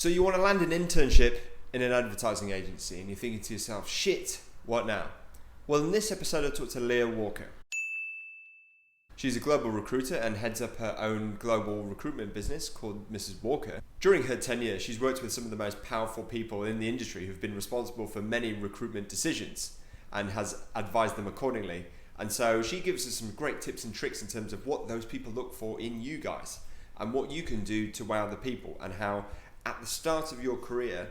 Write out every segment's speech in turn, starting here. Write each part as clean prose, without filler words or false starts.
So you want to land an internship in an advertising agency and you're thinking to yourself, shit, what now? Well, in this episode I talked to Lea Walker. She's a global recruiter and heads up her own global recruitment business called Mrs. Walker. During her tenure, she's worked with some of the most powerful people in the industry who've been responsible for many recruitment decisions and has advised them accordingly. And so she gives us some great tips and tricks in terms of what those people look for in you guys and what you can do to wow the people, and how at the start of your career,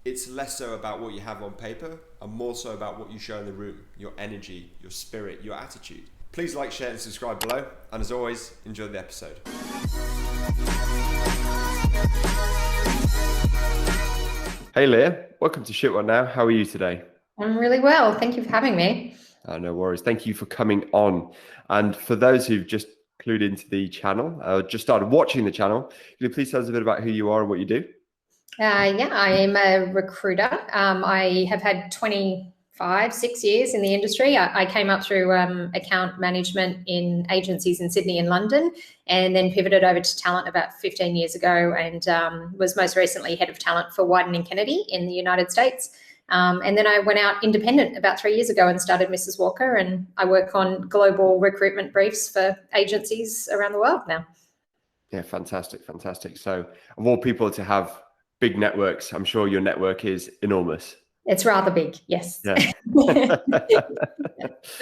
it's less so about what you have on paper and more so about what you show in the room, your energy, your spirit, your attitude. Please like, share and subscribe below. And as always, enjoy the episode. Hey Lea, welcome to Shit What Now. How are you today? I'm really well. Thank you for having me. No worries. Thank you for coming on. And for those who've just clued into the channel, just started watching the channel, can you please tell us a bit about who you are and what you do? I am a recruiter. I have had 6 years in the industry. I came up through account management in agencies in Sydney and London, and then pivoted over to talent about 15 years ago, and was most recently head of talent for Wieden & Kennedy in the United States. And then I went out independent about 3 years ago and started Mrs. Walker, and I work on global recruitment briefs for agencies around the world now. Yeah, fantastic. So of all people to have big networks, I'm sure your network is enormous. It's rather big, yes. Yeah.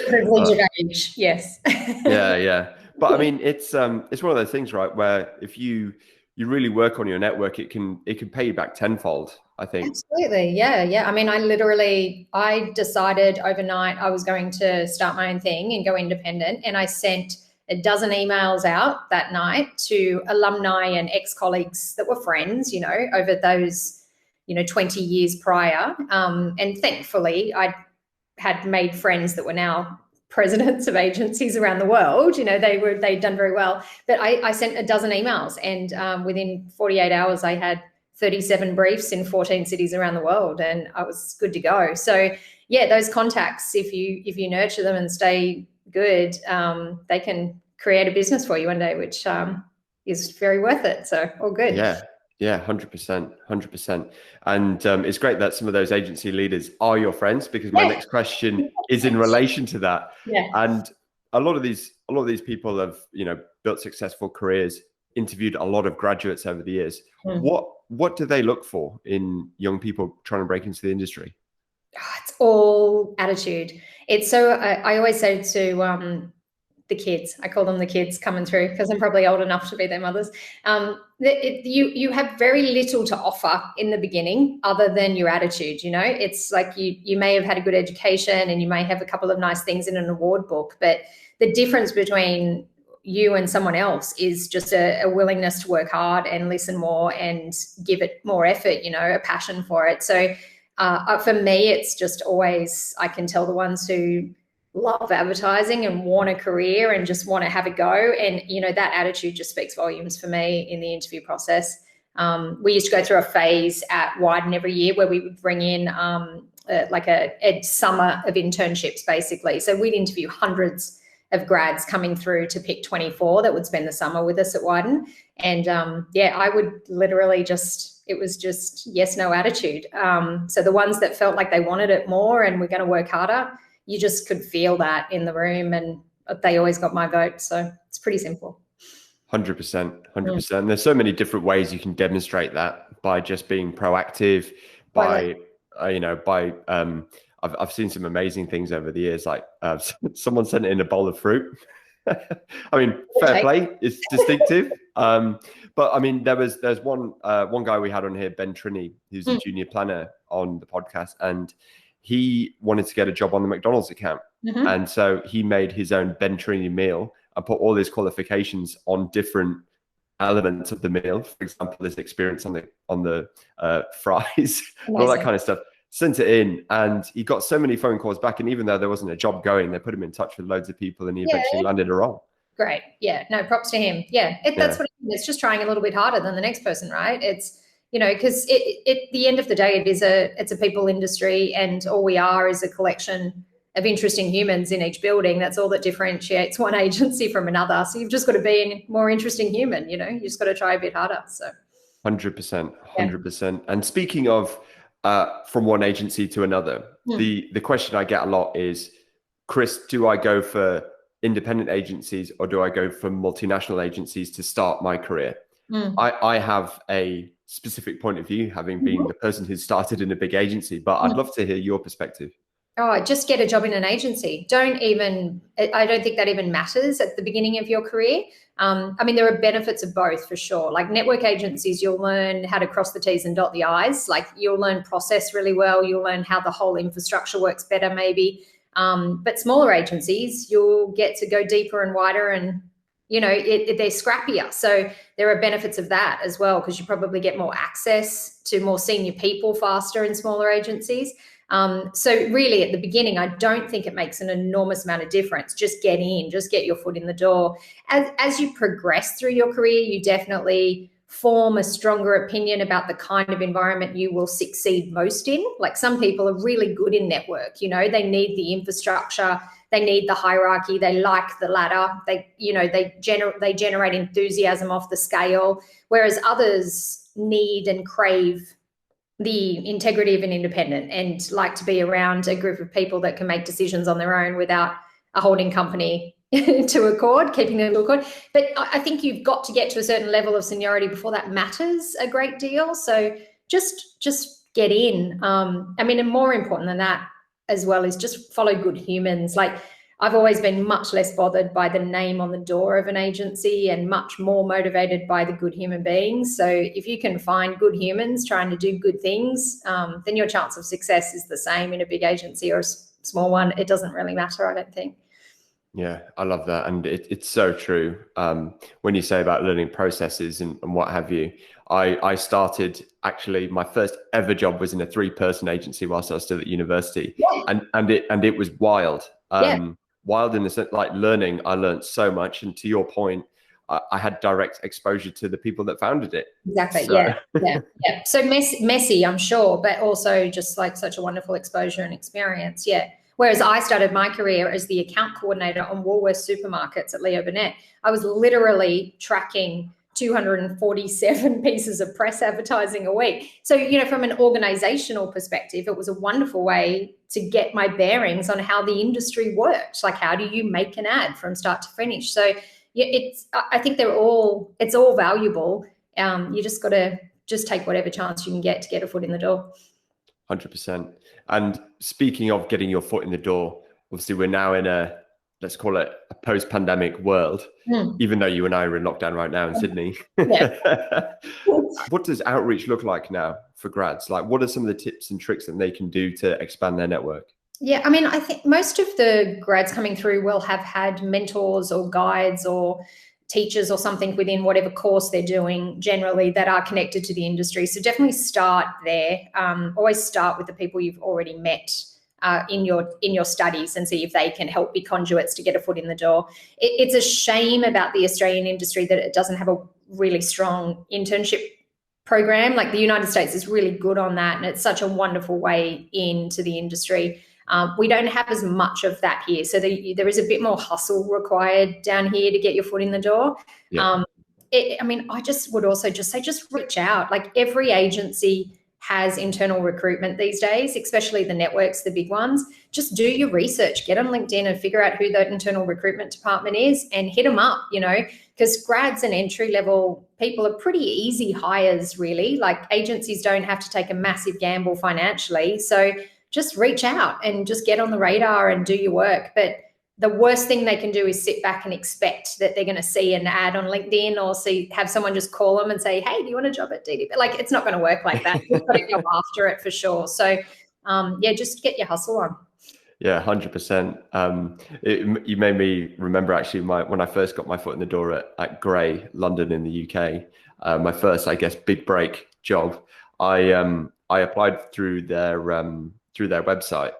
Privilege of age, yes. Yeah. But I mean, it's one of those things, right, where if you really work on your network, it can pay you back tenfold, I think. Absolutely, yeah. I mean, I decided overnight I was going to start my own thing and go independent, and I sent a dozen emails out that night to alumni and ex-colleagues that were friends, over those 20 years prior. And thankfully, I had made friends that were now presidents of agencies around the world. They'd done very well. But I sent a dozen emails, and within 48 hours, I had 37 briefs in 14 cities around the world, and I was good to go. So yeah, those contacts, if you nurture them and stay good, they can create a business for you one day, which is very worth it. So all good. Yeah, 100%. And it's great that some of those agency leaders are your friends, because my next question is in relation to that. Yeah. And a lot of these people have, built successful careers, interviewed a lot of graduates over the years. What do they look for in young people trying to break into the industry? It's all attitude. It's so, I always say to the kids, I call them the kids coming through, because I'm probably old enough to be their mothers. You have very little to offer in the beginning other than your attitude. It's like you may have had a good education and you may have a couple of nice things in an award book, but the difference between you and someone else is just a willingness to work hard and listen more and give it more effort, a passion for it. So for me, it's just always, I can tell the ones who love advertising and want a career and just want to have a go. And, that attitude just speaks volumes for me in the interview process. We used to go through a phase at Wieden every year where we would bring in like a summer of internships, basically. So we'd interview hundreds of grads coming through to pick 24 that would spend the summer with us at Wieden. And I would literally it was just yes, no attitude. So the ones that felt like they wanted it more and were going to work harder, you just could feel that in the room, and they always got my vote. So it's pretty simple. 100%. And there's so many different ways you can demonstrate that, by just being proactive, I've seen some amazing things over the years. Like someone sent in a bowl of fruit. I mean, fair play, it's distinctive. But I mean, there's one guy we had on here, Ben Trini, who's a junior planner on the podcast, and he wanted to get a job on the McDonald's account. And so he made his own Ben Trini meal and put all his qualifications on different elements of the meal. For example, his experience on the fries, and all that kind of stuff. Sent it in, and he got so many phone calls back. And even though there wasn't a job going, they put him in touch with loads of people, and he eventually landed a role. Great. Yeah. No, props to him. Yeah. That's what it's just trying a little bit harder than the next person, right? It's, because at the end of the day, it's a people industry, and all we are is a collection of interesting humans in each building. That's all that differentiates one agency from another. So you've just got to be a more interesting human, you just got to try a bit harder. So 100%, Yeah. 100%. And speaking of from one agency to another, the question I get a lot is, Chris, do I go for independent agencies or do I go for multinational agencies to start my career? I have a specific point of view, having been the person who started in a big agency, but I'd love to hear your perspective. Oh, just get a job in an agency. I don't think that even matters at the beginning of your career. I mean, there are benefits of both for sure. Like network agencies, you'll learn how to cross the T's and dot the I's. Like you'll learn process really well. You'll learn how the whole infrastructure works better maybe. But smaller agencies, you'll get to go deeper and wider and, they're scrappier. So there are benefits of that as well, because you probably get more access to more senior people faster in smaller agencies. So really at the beginning, I don't think it makes an enormous amount of difference. Just get in, just get your foot in the door. As you progress through your career, you definitely form a stronger opinion about the kind of environment you will succeed most in. Like some people are really good in network, they need the infrastructure, they need the hierarchy, they like the ladder, they generate enthusiasm off the scale, whereas others need and crave the integrity of an independent and like to be around a group of people that can make decisions on their own without a holding company keeping them to accord. But I think you've got to get to a certain level of seniority before that matters a great deal. So just get in. I mean, and more important than that as well is just follow good humans. Like I've always been much less bothered by the name on the door of an agency and much more motivated by the good human beings. So if you can find good humans trying to do good things, then your chance of success is the same in a big agency or a small one. It doesn't really matter, I don't think. Yeah, I love that. And it's so true. When you say about learning processes and what have you, I started actually, my first ever job was in a 3-person agency whilst I was still at university. Yeah. And it was wild. Wild in the sense, like learning, I learned so much. And to your point, I had direct exposure to the people that founded it. Exactly. So. Yeah. So messy, I'm sure, but also just like such a wonderful exposure and experience. Yeah. Whereas I started my career as the account coordinator on Woolworths supermarkets at Lea Burnett. I was literally tracking 247 pieces of press advertising a week. So, from an organizational perspective, it was a wonderful way to get my bearings on how the industry worked. Like, how do you make an ad from start to finish? So I think it's all valuable. You just got to take whatever chance you can get to get a foot in the door. 100%. And speaking of getting your foot in the door, obviously we're now in let's call it a post-pandemic world, even though you and I are in lockdown right now in Sydney. Yeah. What does outreach look like now for grads? Like, what are some of the tips and tricks that they can do to expand their network? Yeah, I mean, I think most of the grads coming through will have had mentors or guides or teachers or something within whatever course they're doing generally that are connected to the industry. So definitely start there. Always start with the people you've already met in your studies and see if they can help be conduits to get a foot in the door. It's a shame about the Australian industry that it doesn't have a really strong internship program. Like the United States is really good on that, and it's such a wonderful way into the industry. We don't have as much of that here. So there is a bit more hustle required down here to get your foot in the door. Yeah. I just would also just say, just reach out. Like every agency has internal recruitment these days, especially the networks, the big ones. Just do your research, get on LinkedIn and figure out who the internal recruitment department is and hit them up, because grads and entry level people are pretty easy hires, really. Like agencies don't have to take a massive gamble financially. So just reach out and just get on the radar and do your work. But the worst thing they can do is sit back and expect that they're going to see an ad on LinkedIn or have someone just call them and say, hey, do you want a job at DD? Like, it's not going to work like that. You've got to go after it for sure. So, just get your hustle on. Yeah, 100%. You made me remember actually when I first got my foot in the door at Grad, London in the UK, my first, I guess, big break job. I applied through their website,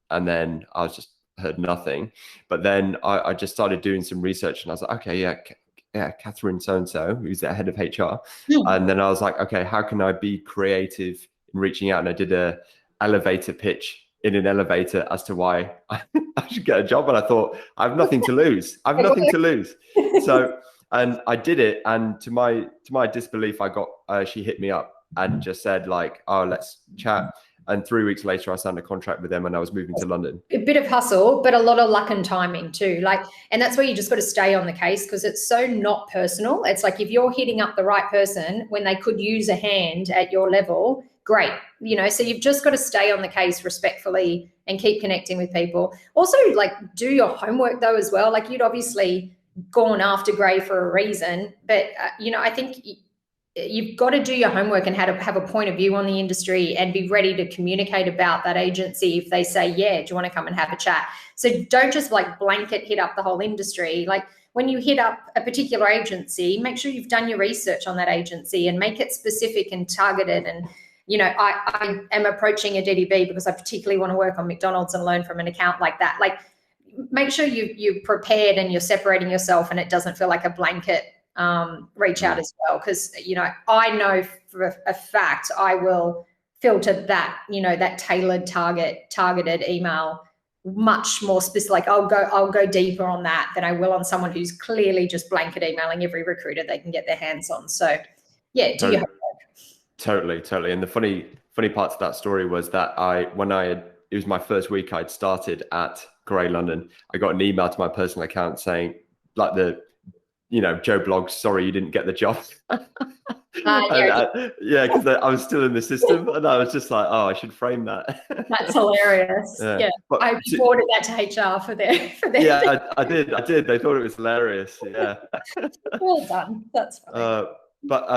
and then I was just heard nothing. But then I just started doing some research, and I was like, okay, yeah, Catherine so-and-so, who's the head of HR. And then I was like, okay, how can I be creative in reaching out? And I did a elevator pitch in an elevator as to why I should get a job. And I thought, I have nothing to lose. So And I did it, and to my disbelief, I got she hit me up and just said like, "Oh, let's chat." And 3 weeks later, I signed a contract with them, and I was moving to London. A bit of hustle, but a lot of luck and timing too. Like, and that's where you just got to stay on the case, because it's so not personal. It's like if you're hitting up the right person when they could use a hand at your level, great. So you've just got to stay on the case respectfully and keep connecting with people. Also, like, do your homework though as well. Like, you'd obviously gone after Gray for a reason, but I think you've got to do your homework and have a point of view on the industry and be ready to communicate about that agency if they say, yeah, do you want to come and have a chat? So don't just like blanket hit up the whole industry. Like, when you hit up a particular agency, make sure you've done your research on that agency and make it specific and targeted. And I am approaching a DDB because I particularly want to work on McDonald's and learn from an account like that. Like, make sure you're prepared and you're separating yourself, and it doesn't feel like a blanket reach out as well. Because, I know for a fact I will filter that, that targeted email much more specific. Like, I'll go deeper on that than I will on someone who's clearly just blanket emailing every recruiter they can get their hands on. So yeah, do your homework. Totally. And the funny part of that story was that it was my first week I'd started at Grey London, I got an email to my personal account saying, like, Joe Bloggs, sorry you didn't get the job. Yeah, because I was still in the system, and I was just like, oh, I should frame that. That's hilarious. Yeah. I forwarded that to HR for their Yeah, I did. They thought it was hilarious. Yeah. Well done. That's funny. But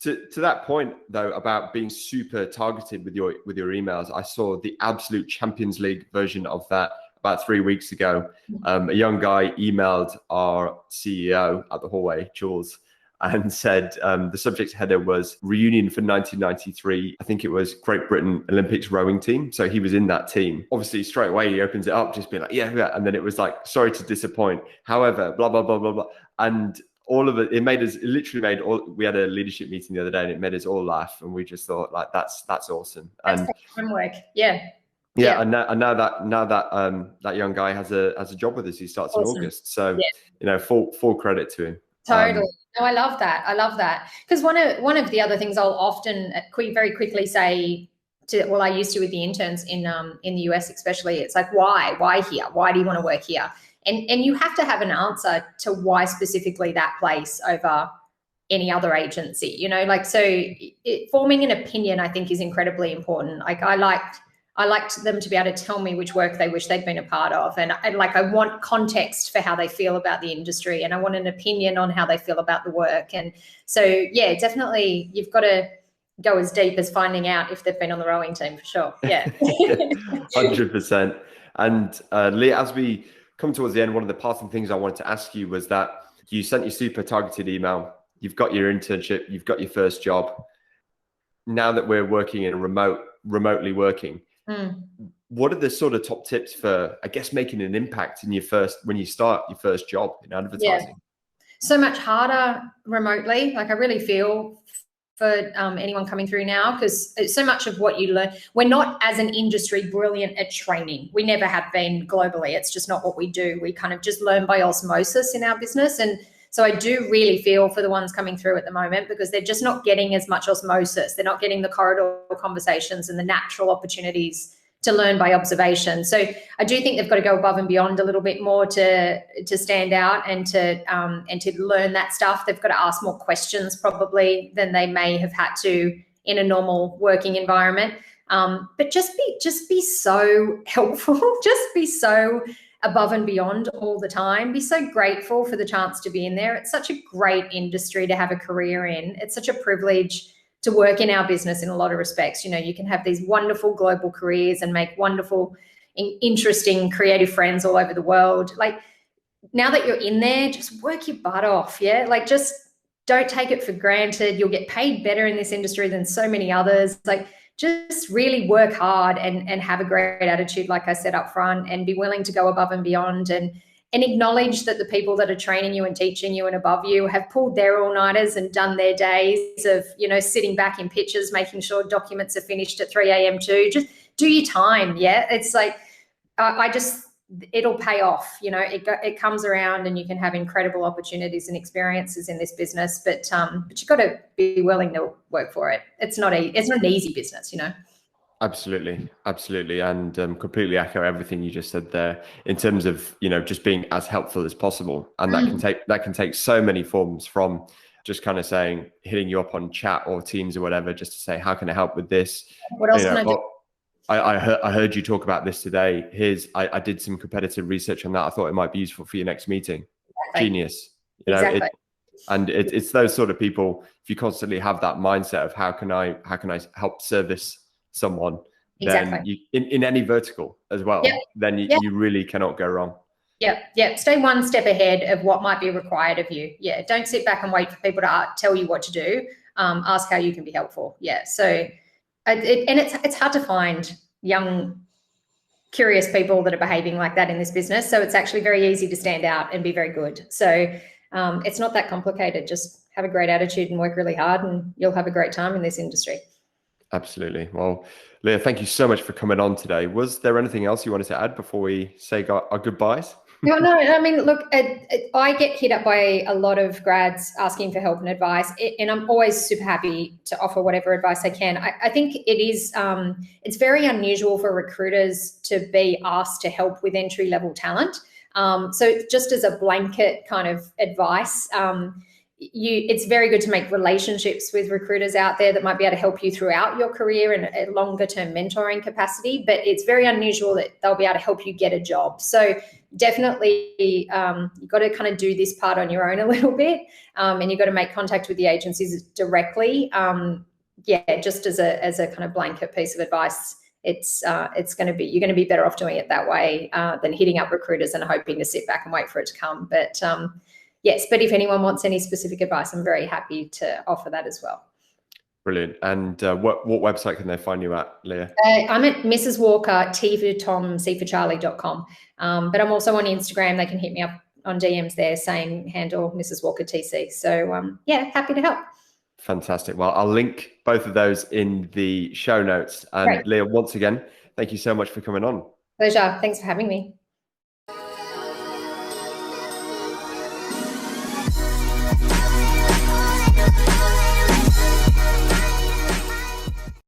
to that point though, about being super targeted with your emails, I saw the absolute Champions League version of that about 3 weeks ago. A young guy emailed our CEO at the hallway, Jules, and said the subject header was reunion for 1993. I think it was Great Britain Olympics rowing team. So he was in that team. Obviously, straight away, he opens it up, just being like, yeah. And then it was like, sorry to disappoint. However, blah, blah, blah, blah, blah. And all of it, we had a leadership meeting the other day, and it made us all laugh. And we just thought, like, that's awesome. That's homework. Yeah. Yeah, and now that young guy has a job with us. He starts in August, so full credit to him. Totally. No, I love that. Because one of the other things I'll often very quickly say I used to with the interns in the US especially, it's like, why here? Why do you want to work here? And you have to have an answer to why specifically that place over any other agency. Forming an opinion, I think, is incredibly important. Like, I liked them to be able to tell me which work they wish they'd been a part of. And I want context for how they feel about the industry, and I want an opinion on how they feel about the work. And so, yeah, definitely you've got to go as deep as finding out if they've been on the rowing team, for sure. Yeah. 100%. And Lea, as we come towards the end, one of the parting things I wanted to ask you was that you sent your super targeted email, you've got your internship, you've got your first job. Now that we're working in remotely working, what are the sort of top tips for, I guess, making an impact when you start your first job in advertising? Yeah. So much harder remotely. Like, I really feel for anyone coming through now, because so much of what you learn, we're not as an industry brilliant at training. We never have been globally. It's just not what we do. We kind of just learn by osmosis in our business. And so I do really feel for the ones coming through at the moment, because they're just not getting as much osmosis. They're not getting the corridor conversations and the natural opportunities to learn by observation. So I do think they've got to go above and beyond a little bit more to stand out and to learn that stuff. They've got to ask more questions probably than they may have had to in a normal working environment. But just be so helpful. Just be so above and beyond all the time. Be so grateful for the chance to be in there. It's such a great industry to have a career in. It's such a privilege to work in our business in a lot of respects. You can have these wonderful global careers and make wonderful, interesting, creative friends all over the world. Like, now that you're in there, just work your butt off. Yeah. Like, just don't take it for granted. You'll get paid better in this industry than so many others. Like, just really work hard and have a great attitude, like I said up front, and be willing to go above and beyond, and acknowledge that the people that are training you and teaching you and above you have pulled their all-nighters and done their days of, sitting back in pitches, making sure documents are finished at 3 a.m. too. Just do your time. Yeah. It's like, I just it'll pay off. It comes around, and you can have incredible opportunities and experiences in this business, but you've got to be willing to work for it. It's not an easy business. Absolutely, absolutely, and completely echo everything you just said there in terms of just being as helpful as possible, and that can take so many forms, from just kind of saying, hitting you up on chat or Teams or whatever, just to say, how can I help with this? What else can I do? I heard you talk about this today. I did some competitive research on that. I thought it might be useful for your next meeting. Exactly. Genius. Exactly. It's those sort of people. If you constantly have that mindset of how can I help service someone, exactly. then in any vertical as well, then you really cannot go wrong. Yep. Stay one step ahead of what might be required of you. Yeah. Don't sit back and wait for people to tell you what to do. Ask how you can be helpful. Yeah. So, it's hard to find young, curious people that are behaving like that in this business. So it's actually very easy to stand out and be very good. So it's not that complicated. Just have a great attitude and work really hard, and you'll have a great time in this industry. Absolutely. Well, Lea, thank you so much for coming on today. Was there anything else you wanted to add before we say our goodbyes? No. I mean, look, I get hit up by a lot of grads asking for help and advice, and I'm always super happy to offer whatever advice I can. I think it is, it's very unusual for recruiters to be asked to help with entry-level talent. So just as a blanket kind of advice, it's very good to make relationships with recruiters out there that might be able to help you throughout your career in a longer term mentoring capacity, but it's very unusual that they'll be able to help you get a job. So definitely you've got to kind of do this part on your own a little bit, and you've got to make contact with the agencies directly. Just as a kind of blanket piece of advice, you're going to be better off doing it that way than hitting up recruiters and hoping to sit back and wait for it to come. But yes, but if anyone wants any specific advice, I'm very happy to offer that as well. Brilliant. And what website can they find you at, Lea? I'm at Mrs. Walker, T for Tom, C for Charlie.com. But I'm also on Instagram. They can hit me up on DMs there, same handle, Mrs. Walker TC. So happy to help. Fantastic. Well, I'll link both of those in the show notes. And great. Lea, once again, thank you so much for coming on. Pleasure. Thanks for having me.